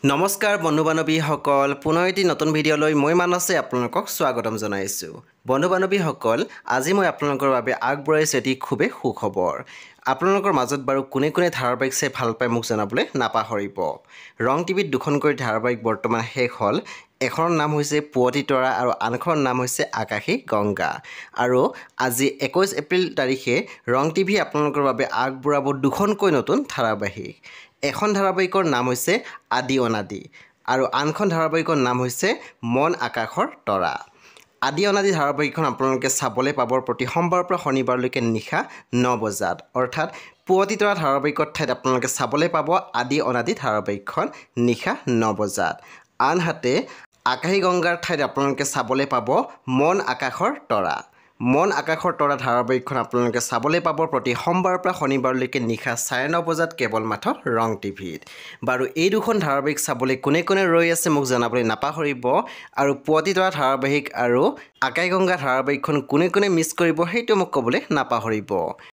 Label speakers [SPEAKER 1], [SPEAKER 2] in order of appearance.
[SPEAKER 1] নমস্কাৰ বন্ধু বান্ধৱীসকল পুনৰ এটি নতুন ভিডিঅ'লৈ মই মানসে আপোনালোকক স্বাগতম জনাইছোঁ। বন্ধু বান্ধৱীসকল আজি মই আপোনালোকৰ বাবে আগবঢ়াইছোঁ এটি খুবেই সুখবৰ। আপোনালোকৰ মাজত বাৰু কোনে কোনে ধাৰাবাহিক চাই ভাল পায় মোক জনাবলৈ নাপাহৰিব। ৰং টিভিত দুখনকৈ ধাৰাবাহিক বৰ্তমান শেষ হ'ল। এখনৰ নাম হৈছে পুৱতি তৰা আৰু আনখনৰ নাম হৈছে আকাশী গংগা। আৰু আজি 21 এপ্ৰিল তাৰিখে ৰং টিভি আপোনালোকৰ বাবে আগবঢ়াব দুখনকৈ নতুন ধাৰাবাহিক। এখন ধাৰাবাহিকৰ নাম হৈছে আদি অনাদি আৰু আনখন ধাৰাবাহিকৰ নাম হৈছে মন আকাশৰ তৰা। আদি অনাদি ধাৰাবাহিকখন আপোনালোকে চাবলৈ পাব প্ৰতি সোমবাৰৰ পৰা শনিবাৰলৈকে নিশা 9 বজাত, অৰ্থাৎ পুৱতি তৰা ধাৰাবাহিকৰ ঠাইত আপোনালোকে চাবলৈ পাব আদি অনাদি ধাৰাবাহিকখন নিশা 9 বজাত। আনহাতে আকাশী গংগাৰ ঠাইত আপোনালোকে চাবলৈ পাব মন আকাশৰ তৰা। মন আকাশৰ তৰা ধাৰাবাহিকখন আপোনালোকে চাবলৈ পাব প্ৰতি সোমবাৰৰ পৰা শনিবাৰলৈকে নিশা 9:30 বজাত কেৱল মাত্ৰ ৰং টিভিত। বাৰু এই দুখন ধাৰাবাহিক চাবলৈ কোনে কোনে ৰৈ আছে মোক জনাবলৈ নাপাহৰিব। আৰু পুৱতি তৰা ধাৰাবাহিক আৰু আকাশী গংগা ধাৰাবাহিকখন কোনে কোনে মিছ কৰিব সেইটো মোক ক'বলৈ নাপাহৰিব।